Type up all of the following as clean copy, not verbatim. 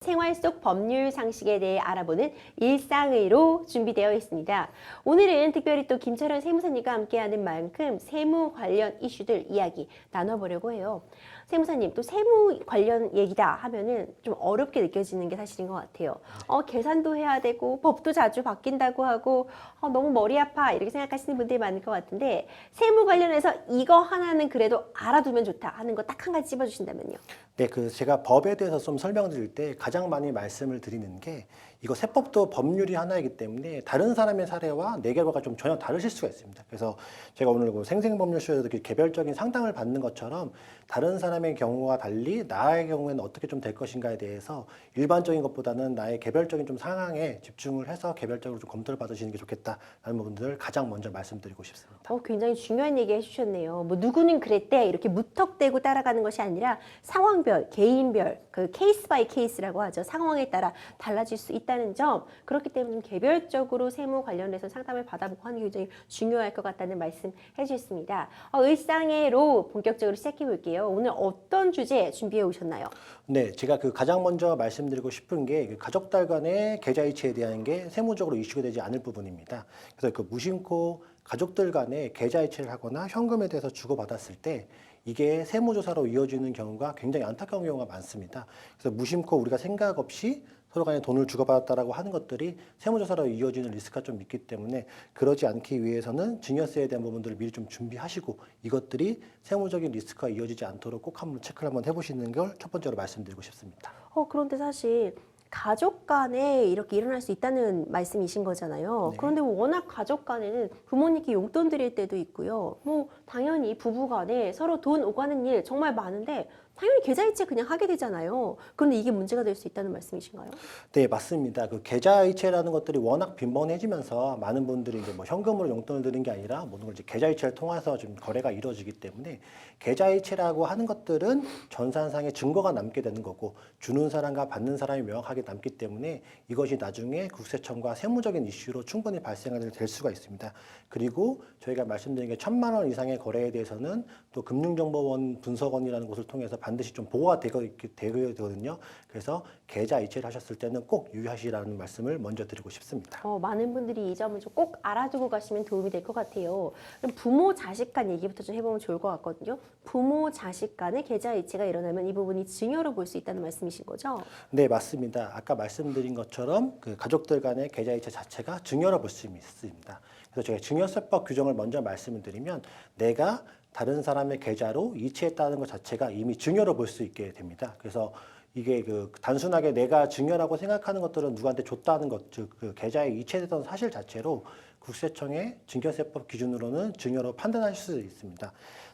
생활 속 법률 상식에 대해 알아보는 일상의로 준비되어 있습니다. 오늘은 특별히 또 김철현 세무사님과 함께하는 만큼 세무 관련 이슈들 이야기 나눠보려고 해요. 세무사님, 또 세무 관련 얘기다 하면은 좀 어렵게 느껴지는 게 사실인 것 같아요. 계산도 해야 되고 법도 자주 바뀐다고 하고 너무 머리 아파 이렇게 생각하시는 분들이 많을 것 같은데, 세무 관련해서 이거 하나는 그래도 알아두면 좋다 하는 거 딱 한 가지 찝어주신다면요. 네, 제가 법에 대해서 좀 설명드릴 때 가장 많이 말씀을 드리는 게, 이거 세법도 법률이 하나이기 때문에 다른 사람의 사례와 내 결과가 좀 전혀 다르실 수가 있습니다. 그래서 제가 오늘 생생법률쇼에서 이렇게 개별적인 상담을 받는 것처럼 다른 사람의 경우와 달리 나의 경우에는 어떻게 좀 될 것인가에 대해서 일반적인 것보다는 나의 개별적인 좀 상황에 집중을 해서 개별적으로 좀 검토를 받으시는 게 좋겠다라는 부분들을 가장 먼저 말씀드리고 싶습니다. 굉장히 중요한 얘기 해주셨네요. 뭐 누구는 그랬대 이렇게 무턱대고 따라가는 것이 아니라 상황별, 개인별, 그 케이스 바이 케이스라고 하죠. 상황에 따라 달라질 수 있다는 점. 그렇기 때문에 좀 개별적으로 세무 관련해서 상담을 받아보고 하는 게 굉장히 중요할 것 같다는 말씀 해주셨습니다. 일상의로 본격적으로 시작해 볼게요. 오늘 어떤 주제 준비해 오셨나요? 네, 제가 가장 먼저 말씀드리고 싶은 게 가족들 간의 계좌이체에 대한 게 세무적으로 이슈가 되지 않을 부분입니다. 그래서 무심코 가족들 간에 계좌이체를 하거나 현금에 대해서 주고받았을 때 이게 세무조사로 이어지는 경우가 굉장히 안타까운 경우가 많습니다. 그래서 무심코 우리가 생각 없이 서로 간에 돈을 주고받았다라고 하는 것들이 세무조사로 이어지는 리스크가 좀 있기 때문에, 그러지 않기 위해서는 증여세에 대한 부분들을 미리 좀 준비하시고 이것들이 세무적인 리스크가 이어지지 않도록 꼭 한번 체크를 한번 해보시는 걸 첫 번째로 말씀드리고 싶습니다. 그런데 사실 가족 간에 이렇게 일어날 수 있다는 말씀이신 거잖아요. 네. 그런데 워낙 가족 간에는 부모님께 용돈 드릴 때도 있고요. 뭐 당연히 부부 간에 서로 돈 오가는 일 정말 많은데 당연히 계좌이체 그냥 하게 되잖아요. 그런데 이게 문제가 될 수 있다는 말씀이신가요? 네, 맞습니다. 계좌이체라는 것들이 워낙 빈번해지면서 많은 분들이 이제 뭐 현금으로 용돈을 드는 게 아니라 모든 걸 이제 계좌이체를 통해서 좀 거래가 이루어지기 때문에, 계좌이체라고 하는 것들은 전산상의 증거가 남게 되는 거고 주는 사람과 받는 사람이 명확하게 남기 때문에 이것이 나중에 국세청과 세무적인 이슈로 충분히 발생이 될 수가 있습니다. 그리고 저희가 말씀드린 게 1,000만 원 이상의 거래에 대해서는 또 금융정보원 분석원이라는 곳을 통해서 반드시 좀 보호가 되거든요. 그래서 계좌 이체를 하셨을 때는 꼭 유의하시라는 말씀을 먼저 드리고 싶습니다. 많은 분들이 이 점을 좀 꼭 알아두고 가시면 도움이 될 것 같아요. 그럼 부모 자식 간 얘기부터 좀 해보면 좋을 것 같거든요. 부모 자식 간의 계좌 이체가 일어나면 이 부분이 증여로 볼 수 있다는 말씀이신 거죠? 네, 맞습니다. 아까 말씀드린 것처럼 가족들 간의 계좌 이체 자체가 증여로 볼 수 있습니다. 그래서 제가 증여세법 규정을 먼저 말씀을 드리면, 내가 다른 사람의 계좌로 이체했다는 것 자체가 이미 증여로 볼 수 있게 됩니다. 그래서 이게 단순하게 내가 증여라고 생각하는 것들은 누구한테 줬다는 것, 즉 계좌에 이체됐던 사실 자체로 국세청의 증여세법 기준으로는 증여로 판단할 수 있습니다.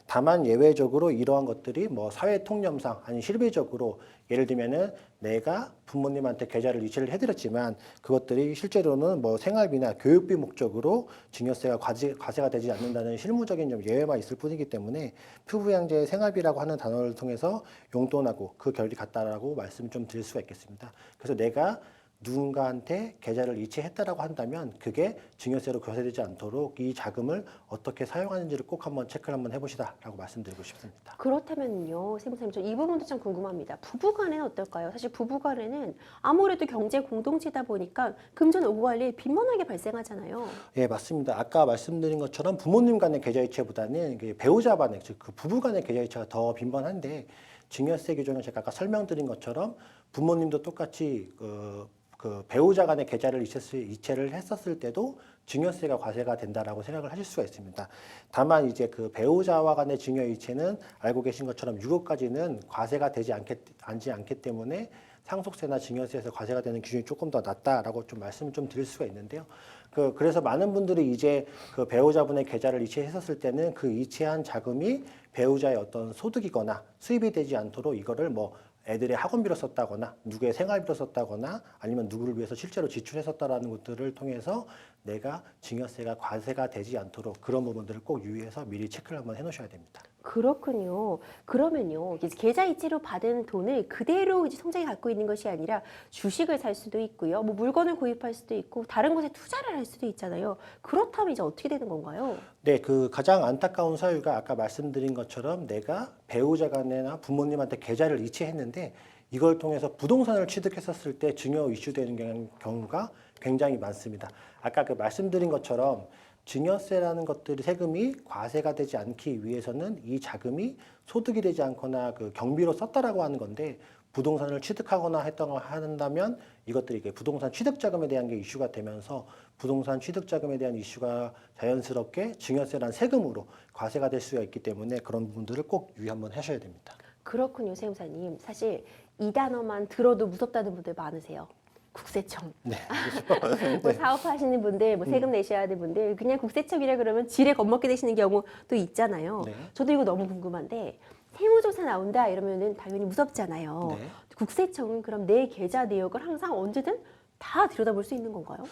다만 예외적으로 이러한 것들이 뭐 사회 통념상 아니 실질적으로, 예를 들면은 내가 부모님한테 계좌를 이체를 해드렸지만 그것들이 실제로는 뭐 생활비나 교육비 목적으로 증여세가 과세가 되지 않는다는 실무적인 좀 예외만 있을 뿐이기 때문에, 피부양자의 생활비라고 하는 단어를 통해서 용돈하고 그 결이 같다라고 말씀 좀 드릴 수가 있겠습니다. 그래서 내가 누군가한테 계좌를 이체했다라고 한다면 그게 증여세로 과세되지 않도록 이 자금을 어떻게 사용하는지를 꼭 한번 체크를 한번 해보시라라고 말씀드리고 싶습니다. 그렇다면요, 세무사님, 저 이 부분도 참 궁금합니다. 부부간에는 어떨까요? 사실 부부간에는 아무래도 경제 공동체다 보니까 금전 오고 갈 일 빈번하게 발생하잖아요. 예, 맞습니다. 아까 말씀드린 것처럼 부모님 간의 계좌이체보다는 배우자 간의, 즉 부부 간의 계좌이체가 더 빈번한데, 증여세 규정은 제가 아까 설명드린 것처럼 부모님도 똑같이 배우자 간의 계좌를 이체를 했었을 때도 증여세가 과세가 된다라고 생각을 하실 수가 있습니다. 다만 이제 배우자와 간의 증여 이체는 알고 계신 것처럼 6억까지는 과세가 되지 않기 때문에 상속세나 증여세에서 과세가 되는 기준이 조금 더 낮다라고 좀 말씀을 좀 드릴 수가 있는데요. 그래서 많은 분들이 이제 배우자분의 계좌를 이체했었을 때는 그 이체한 자금이 배우자의 어떤 소득이거나 수입이 되지 않도록 이거를 뭐 애들의 학원비로 썼다거나 누구의 생활비로 썼다거나 아니면 누구를 위해서 실제로 지출했었다라는 것들을 통해서 내가 증여세가 과세가 되지 않도록 그런 부분들을 꼭 유의해서 미리 체크를 한번 해놓으셔야 됩니다. 그렇군요. 그러면요, 이제 계좌 이체로 받은 돈을 그대로 이제 통장에 갖고 있는 것이 아니라 주식을 살 수도 있고요, 뭐 물건을 구입할 수도 있고 다른 곳에 투자를 할 수도 있잖아요. 그렇다면 이제 어떻게 되는 건가요? 네, 가장 안타까운 사유가 아까 말씀드린 것처럼 내가 배우자 간이나 부모님한테 계좌를 이체했는데 이걸 통해서 부동산을 취득했었을 때 증여 이슈되는 경우가 굉장히 많습니다. 아까 그 말씀드린 것처럼 증여세라는 것들이 세금이 과세가 되지 않기 위해서는 이 자금이 소득이 되지 않거나 그 경비로 썼다라고 하는 건데, 부동산을 취득하거나 한다면 이것들이 부동산 취득 자금에 대한 게 이슈가 되면서 부동산 취득 자금에 대한 이슈가 자연스럽게 증여세라는 세금으로 과세가 될 수가 있기 때문에 그런 부분들을 꼭 유의 한번 하셔야 됩니다. 그렇군요, 세무사님. 사실 이 단어만 들어도 무섭다는 분들 많으세요. 국세청. 네. 뭐 사업하시는 분들, 뭐 세금 내셔야 하는 분들, 그냥 국세청이라 그러면 지레 겁먹게 되시는 경우도 있잖아요. 네. 저도 이거 너무 궁금한데, 세무조사 나온다 이러면은 당연히 무섭잖아요. 네. 국세청은 그럼 내 계좌 내역을 항상 언제든 다 들여다볼 수 있는 건가요?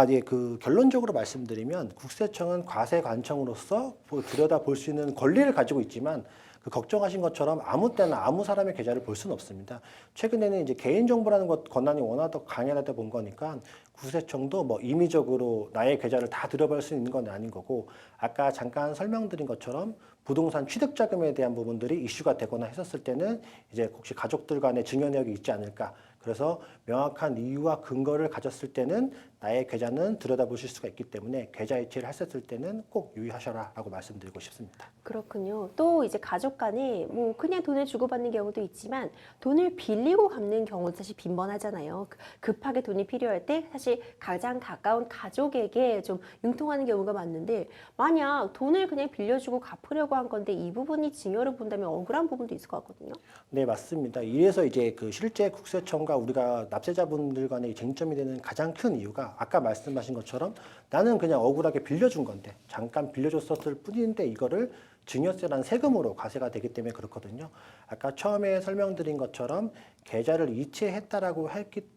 예, 그 결론적으로 말씀드리면 국세청은 과세관청으로서 들여다볼 수 있는 권리를 가지고 있지만, 그 걱정하신 것처럼 아무 때나 아무 사람의 계좌를 볼 수는 없습니다. 최근에는 이제 개인정보라는 것 권한이 워낙 더 강화되다 본 거니까 국세청도 뭐 임의적으로 나의 계좌를 다 들여볼 수 있는 건 아닌 거고, 아까 잠깐 설명드린 것처럼 부동산 취득 자금에 대한 부분들이 이슈가 되거나 했었을 때는 이제 혹시 가족들 간의 증여 내역이 있지 않을까. 그래서 명확한 이유와 근거를 가졌을 때는 나의 계좌는 들여다보실 수가 있기 때문에 계좌 이체를 하셨을 때는 꼭 유의하셔라라고 말씀드리고 싶습니다. 그렇군요. 또 이제 가족 간에 뭐 그냥 돈을 주고받는 경우도 있지만 돈을 빌리고 갚는 경우도 사실 빈번하잖아요. 급하게 돈이 필요할 때 사실 가장 가까운 가족에게 좀 융통하는 경우가 많은데, 만약 돈을 그냥 빌려주고 갚으려고 한 건데 이 부분이 증여를 본다면 억울한 부분도 있을 것 같거든요. 네, 맞습니다. 이래서 이제 그 실제 국세청과 우리가 납세자분들 간의 쟁점이 되는 가장 큰 이유가, 아까 말씀하신 것처럼 나는 그냥 억울하게 빌려준 건데, 잠깐 빌려줬었을 뿐인데 이거를 증여세라는 세금으로 과세가 되기 때문에 그렇거든요. 아까 처음에 설명드린 것처럼 계좌를 이체했다라고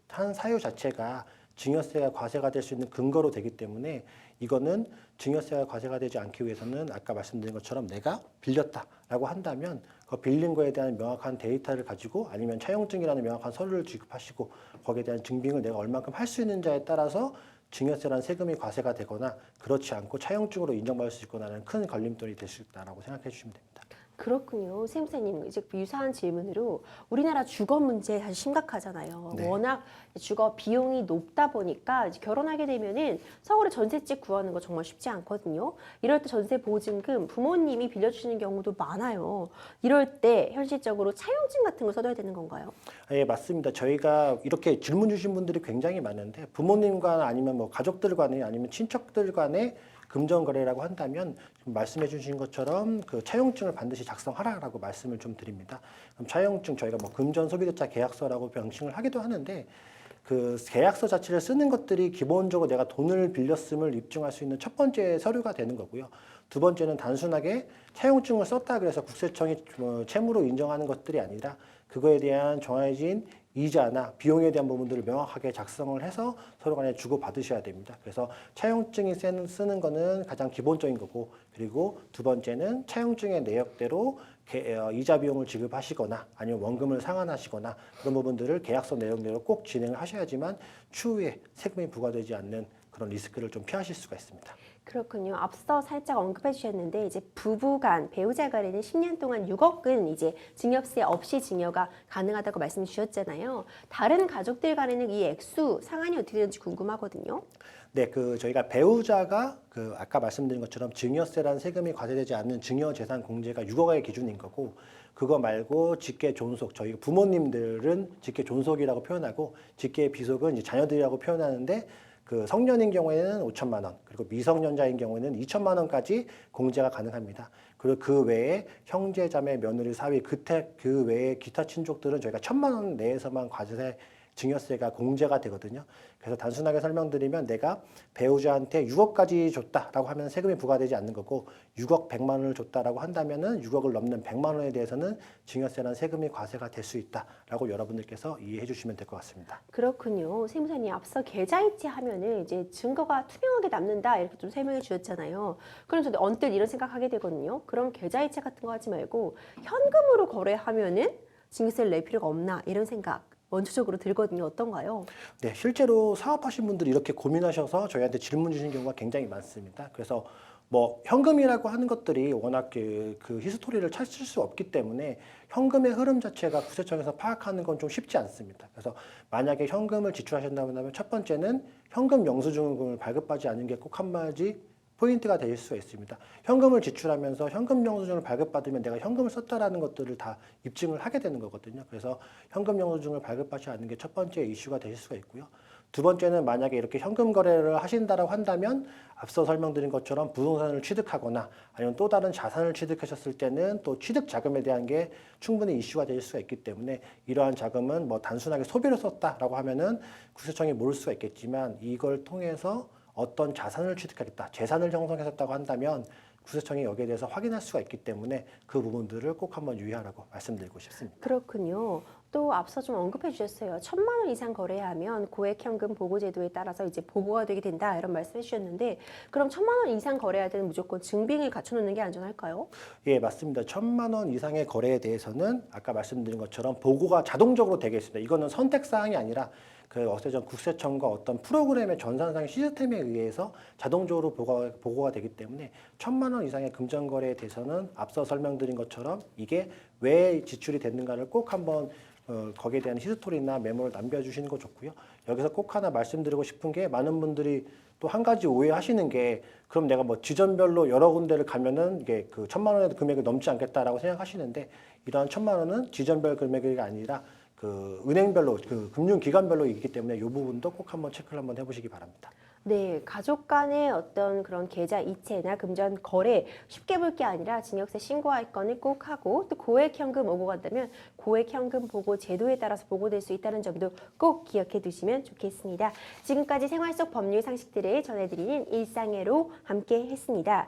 한 사유 자체가 증여세가 과세가 될 수 있는 근거로 되기 때문에, 이거는 증여세가 과세가 되지 않기 위해서는 아까 말씀드린 것처럼 내가 빌렸다라고 한다면 그 빌린 거에 대한 명확한 데이터를 가지고, 아니면 차용증이라는 명확한 서류를 지급하시고 거기에 대한 증빙을 내가 얼만큼 할 수 있는지에 따라서 증여세라는 세금이 과세가 되거나, 그렇지 않고 차용증으로 인정받을 수 있거나는 큰 걸림돌이 될 수 있다고 생각해 주시면 됩니다. 그렇군요. 세무사님, 이제 유사한 질문으로 우리나라 주거 문제 사실 심각하잖아요. 네. 워낙 주거 비용이 높다 보니까 이제 결혼하게 되면은 서울에 전셋집 구하는 거 정말 쉽지 않거든요. 이럴 때 전세 보증금 부모님이 빌려주시는 경우도 많아요. 이럴 때 현실적으로 차용증 같은 거 써둬야 되는 건가요? 예, 맞습니다. 저희가 이렇게 질문 주신 분들이 굉장히 많은데, 부모님과 아니면 뭐 가족들 간에 아니면 친척들 간에 금전 거래라고 한다면 지금 말씀해 주신 것처럼 그 차용증을 반드시 작성하라라고 말씀을 좀 드립니다. 그럼 차용증, 저희가 뭐 금전 소비대차 계약서라고 명칭을 하기도 하는데, 그 계약서 자체를 쓰는 것들이 기본적으로 내가 돈을 빌렸음을 입증할 수 있는 첫 번째 서류가 되는 거고요. 두 번째는 단순하게 차용증을 썼다 그래서 국세청이 채무로 인정하는 것들이 아니라, 그거에 대한 정해진 이자나 비용에 대한 부분들을 명확하게 작성을 해서 서로 간에 주고받으셔야 됩니다. 그래서 차용증이 쓰는 거는 가장 기본적인 거고, 그리고 두 번째는 차용증의 내역대로 이자 비용을 지급하시거나 아니면 원금을 상환하시거나 그런 부분들을 계약서 내용대로 꼭 진행을 하셔야지만 추후에 세금이 부과되지 않는 그런 리스크를 좀 피하실 수가 있습니다. 그렇군요. 앞서 살짝 언급해 주셨는데, 이제 부부간, 배우자 간에는 10년 동안 6억은 이제 증여세 없이 증여가 가능하다고 말씀 주셨잖아요. 다른 가족들 간에는 이 액수 상한이 어떻게 되는지 궁금하거든요. 네, 저희가 배우자가 아까 말씀드린 것처럼 증여세라는 세금이 과세되지 않는 증여재산 공제가 6억의 기준인 거고, 그거 말고 직계 존속, 저희 부모님들은 직계 존속이라고 표현하고 직계 비속은 이제 자녀들이라고 표현하는데, 그 성년인 경우에는 5천만 원, 그리고 미성년자인 경우에는 2천만 원까지 공제가 가능합니다. 그리고 그 외에 형제, 자매, 며느리, 사위, 그 외에 기타 친족들은 저희가 1천만 원 내에서만 과세 증여세가 공제가 되거든요. 그래서 단순하게 설명드리면, 내가 배우자한테 6억까지 줬다라고 하면 세금이 부과되지 않는 거고, 6억 100만 원을 줬다라고 한다면은 6억을 넘는 100만 원에 대해서는 증여세라는 세금이 과세가 될 수 있다라고 여러분들께서 이해해 주시면 될 것 같습니다. 그렇군요. 세무사님, 앞서 계좌이체 하면은 이제 증거가 투명하게 남는다 이렇게 좀 설명해 주셨잖아요. 그럼 저도 언뜻 이런 생각하게 되거든요. 그럼 계좌이체 같은 거 하지 말고 현금으로 거래하면은 증여세를 낼 필요가 없나 이런 생각 원초적으로 들거든요. 어떤가요? 네, 실제로 사업하신 분들이 이렇게 고민하셔서 저희한테 질문 주신 경우가 굉장히 많습니다. 그래서 뭐 현금이라고 하는 것들이 워낙 그 히스토리를 찾을 수 없기 때문에 현금의 흐름 자체가 국세청에서 파악하는 건 좀 쉽지 않습니다. 그래서 만약에 현금을 지출하신다면 첫 번째는 현금 영수증을 발급하지 않은 게 꼭 한 가지 포인트가 되실 수가 있습니다. 현금을 지출하면서 현금 영수증을 발급받으면 내가 현금을 썼다라는 것들을 다 입증을 하게 되는 거거든요. 그래서 현금 영수증을 발급하지 않는 게 첫 번째 이슈가 되실 수가 있고요. 두 번째는 만약에 이렇게 현금 거래를 하신다라고 한다면 앞서 설명드린 것처럼 부동산을 취득하거나 아니면 또 다른 자산을 취득하셨을 때는 또 취득 자금에 대한 게 충분히 이슈가 될 수가 있기 때문에 이러한 자금은 뭐 단순하게 소비로 썼다라고 하면은 국세청이 모를 수가 있겠지만 이걸 통해서 어떤 자산을 취득하겠다, 재산을 형성했었다고 한다면 국세청이 여기에 대해서 확인할 수가 있기 때문에 그 부분들을 꼭 한번 유의하라고 말씀드리고 싶습니다. 그렇군요. 또 앞서 좀 언급해 주셨어요. 1,000만 원 이상 거래하면 고액현금 보고제도에 따라서 이제 보고가 되게 된다 이런 말씀해 주셨는데 그럼 1,000만 원 이상 거래할 때는 무조건 증빙을 갖춰놓는 게 안전할까요? 예, 맞습니다. 1,000만 원 이상의 거래에 대해서는 아까 말씀드린 것처럼 보고가 자동적으로 되게 있습니다. 이거는 선택사항이 아니라 그 어세전 국세청과 어떤 프로그램의 전산상 시스템에 의해서 자동적으로 보고가 되기 때문에 1,000만 원 이상의 금전 거래에 대해서는 앞서 설명드린 것처럼 이게 왜 지출이 됐는가를 꼭 한번 거기에 대한 히스토리나 메모를 남겨주시는 거 좋고요. 여기서 꼭 하나 말씀드리고 싶은 게 많은 분들이 또 한 가지 오해하시는 게 그럼 내가 뭐 지점별로 여러 군데를 가면은 이게 그 1,000만 원의 금액이 넘지 않겠다라고 생각하시는데 이러한 1,000만 원은 지점별 금액이 아니라 그 은행별로 그 금융기관별로 있기 때문에 이 부분도 꼭 한번 체크를 한번 해보시기 바랍니다. 네, 가족 간의 어떤 그런 계좌 이체나 금전 거래 쉽게 볼 게 아니라 증여세 신고할 거는 꼭 하고 또 고액 현금 오고 간다면 고액 현금 보고 제도에 따라서 보고될 수 있다는 점도 꼭 기억해 두시면 좋겠습니다. 지금까지 생활 속 법률 상식들을 전해드리는 일상애로 함께 했습니다.